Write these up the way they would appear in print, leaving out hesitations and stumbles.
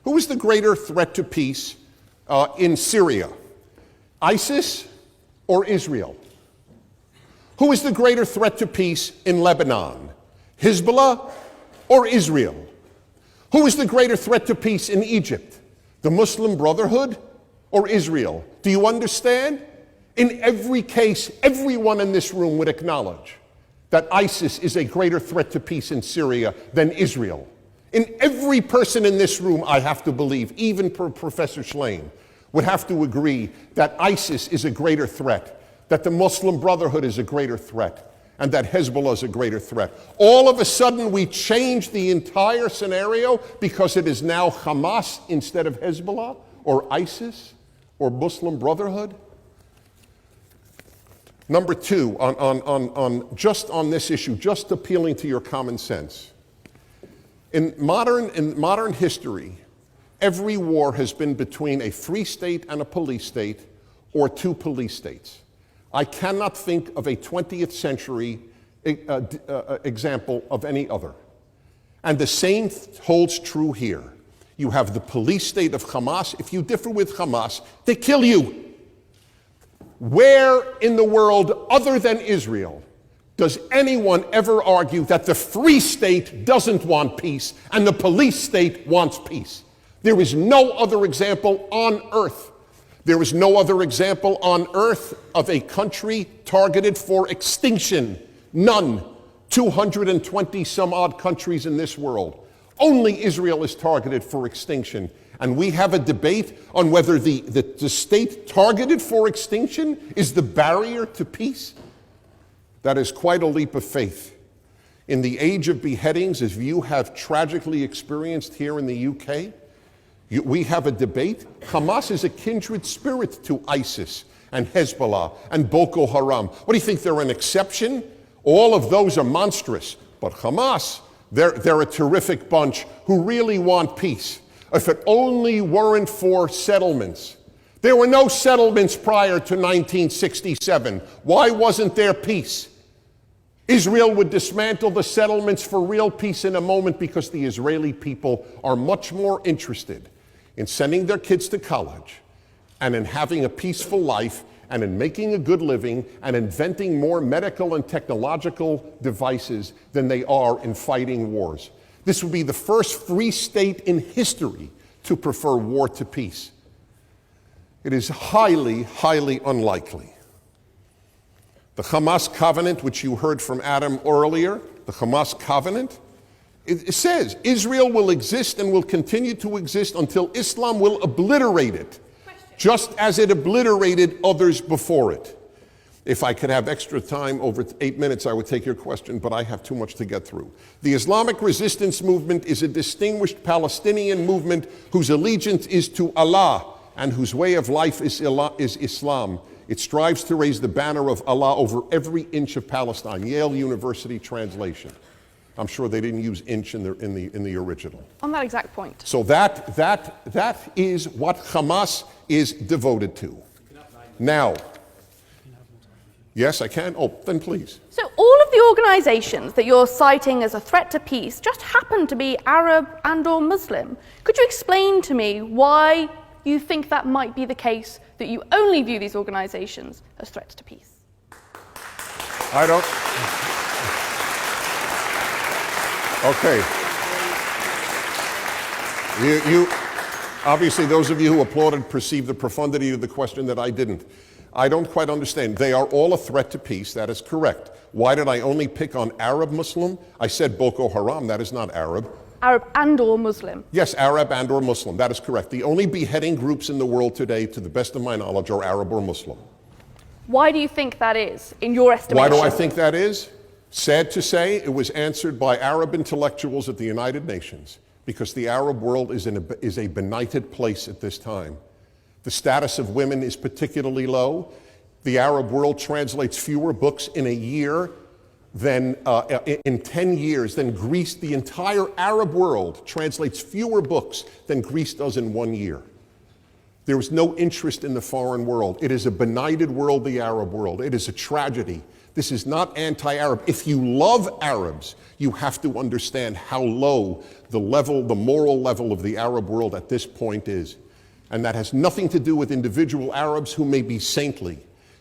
Who is the greater threat to peace in Syria? ISIS or Israel? Who is the greater threat to peace in Lebanon? Hezbollah or Israel? Who is the greater threat to peace in Egypt? The Muslim Brotherhood or Israel? Do you understand? In every case, everyone in this room would acknowledge that ISIS is a greater threat to peace in Syria than Israel. In every person in this room, I have to believe, even Professor Schlein, would have to agree that ISIS is a greater threat, that the Muslim Brotherhood is a greater threat, and that Hezbollah is a greater threat. All of a sudden, we change the entire scenario because it is now Hamas instead of Hezbollah, or ISIS, or Muslim Brotherhood. Number two, just on this issue, just appealing to your common sense. In modern history, every war has been between a free state and a police state, or two police states. I cannot think of a 20th century example of any other. And the same holds true here. You have the police state of Hamas. If you differ with Hamas, they kill you. Where in the world, other than Israel, does anyone ever argue that the free state doesn't want peace and the police state wants peace? There is no other example on earth. There is no other example on earth of a country targeted for extinction. None. 220 some odd countries in this world. Only Israel is targeted for extinction. And we have a debate on whether the state targeted for extinction is the barrier to peace. That is quite a leap of faith. In the age of beheadings, as you have tragically experienced here in the UK, we have a debate. Hamas is a kindred spirit to ISIS and Hezbollah and Boko Haram. What do you think, they're an exception? All of those are monstrous. But Hamas, they're a terrific bunch who really want peace. If it only weren't for settlements. There were no settlements prior to 1967. Why wasn't there peace? Israel would dismantle the settlements for real peace in a moment because the Israeli people are much more interested in sending their kids to college and in having a peaceful life and in making a good living and inventing more medical and technological devices than they are in fighting wars. This would be the first free state in history to prefer war to peace. It is highly, highly unlikely. The Hamas covenant, which you heard from Adam earlier, the Hamas covenant, it says Israel will exist and will continue to exist until Islam will obliterate it, just as it obliterated others before it. If I could have extra time, over 8 minutes, I would take your question, but I have too much to get through. The Islamic resistance movement is a distinguished Palestinian movement whose allegiance is to Allah and whose way of life is Islam. It strives to raise the banner of Allah over every inch of Palestine. Yale University translation. I'm sure they didn't use inch in the original. On that exact point. So that is what Hamas is devoted to. Now, yes, I can. Oh, then please. So all of the organizations that you're citing as a threat to peace just happen to be Arab and or Muslim. Could you explain to me why you think that might be the case, that you only view these organizations as threats to peace? I don't. Okay. You obviously, those of you who applauded perceived the profundity of the question that I didn't. I don't quite understand. They are all a threat to peace. That is correct. Why did I only pick on Arab Muslim? I said Boko Haram. That is not Arab. Arab and or Muslim. Yes, Arab and or Muslim. That is correct. The only beheading groups in the world today, to the best of my knowledge, are Arab or Muslim. Why do you think that is, in your estimation? Why do I think that is? Sad to say, it was answered by Arab intellectuals at the United Nations, because the Arab world is a benighted place at this time. The status of women is particularly low. The Arab world translates fewer books in a year than in 10 years than Greece. The entire Arab world translates fewer books than Greece does in 1 year. There is no interest in the foreign world. It is a benighted world, the Arab world. It is a tragedy This is not anti-Arab. If you love Arabs, you have to understand how low the moral level of the Arab world at this point is. And that has nothing to do with individual Arabs who may be saintly,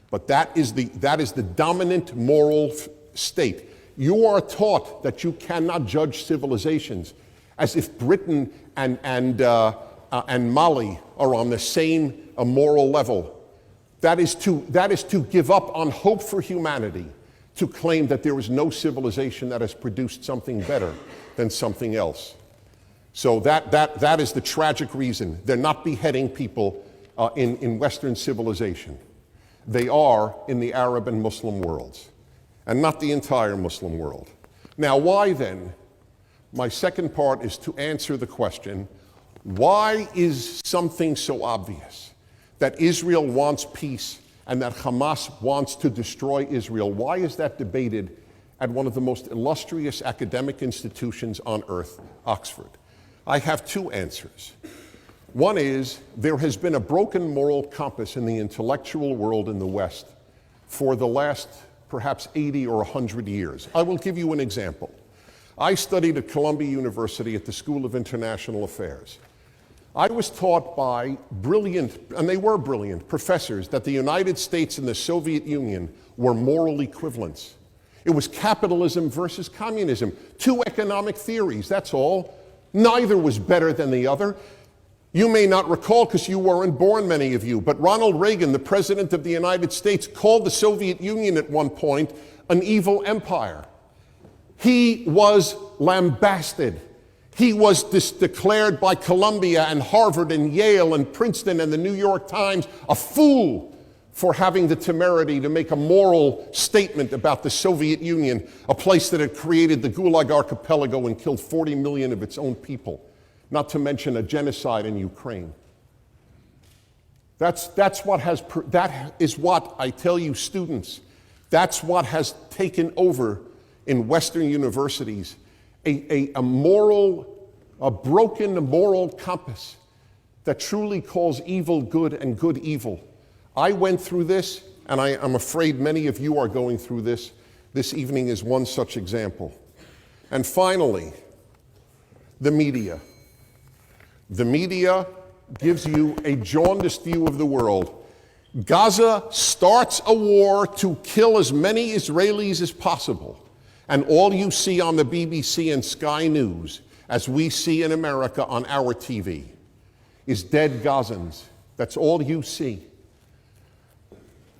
but that is the dominant moral state. You are taught that you cannot judge civilizations as if Britain and Mali are on the same moral level. That is to give up on hope for humanity, to claim that there is no civilization that has produced something better than something else. So that is the tragic reason. They're not beheading people in Western civilization. They are in the Arab and Muslim worlds, and not the entire Muslim world. Now, why then? My second part is to answer the question, why is something so obvious that Israel wants peace and that Hamas wants to destroy Israel? Why is that debated at one of the most illustrious academic institutions on earth, Oxford? I have two answers. One is, there has been a broken moral compass in the intellectual world in the West for the last perhaps 80 or 100 years. I will give you an example. I studied at Columbia University at the School of International Affairs. I was taught by brilliant, and they were brilliant, professors that the United States and the Soviet Union were moral equivalents. It was capitalism versus communism, two economic theories, that's all. Neither was better than the other. You may not recall because you weren't born, many of you, but Ronald Reagan, the President of the United States, called the Soviet Union at one point an evil empire. He was lambasted. He was declared by Columbia and Harvard and Yale and Princeton and the New York Times a fool for having the temerity to make a moral statement about the Soviet Union, a place that had created the Gulag Archipelago and killed 40 million of its own people, not to mention a genocide in Ukraine. That is what I tell you, students, that's what has taken over in Western universities, a broken moral compass that truly calls evil good and good evil. I went through this, and I'm afraid many of you are going through this. This evening is one such example. And finally, the media. The media gives you a jaundiced view of the world. Gaza starts a war to kill as many Israelis as possible. And all you see on the BBC and Sky News, as we see in America on our TV, is dead Gazans. That's all you see.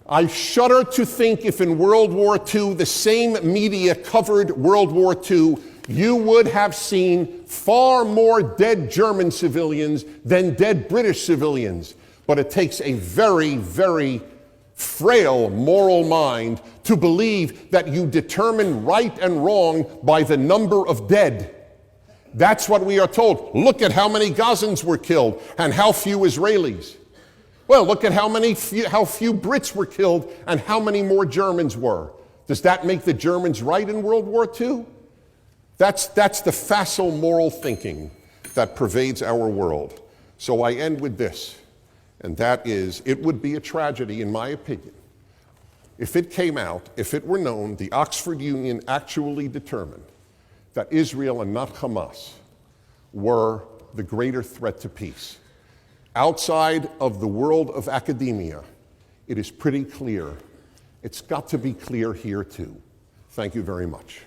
I shudder to think if in World War II the same media covered World War II, you would have seen far more dead German civilians than dead British civilians. But it takes a very, very frail moral mind to believe that you determine right and wrong by the number of dead. That's what we are told. Look at how many Gazans were killed and how few Israelis. Well, look at how few Brits were killed and how many more Germans were. Does that make the Germans right in World War II? That's the facile moral thinking that pervades our world. So I end with this, and that is, it would be a tragedy, in my opinion, if it came out, if it were known, the Oxford Union actually determined that Israel and not Hamas were the greater threat to peace. Outside of the world of academia, it is pretty clear. It's got to be clear here too. Thank you very much.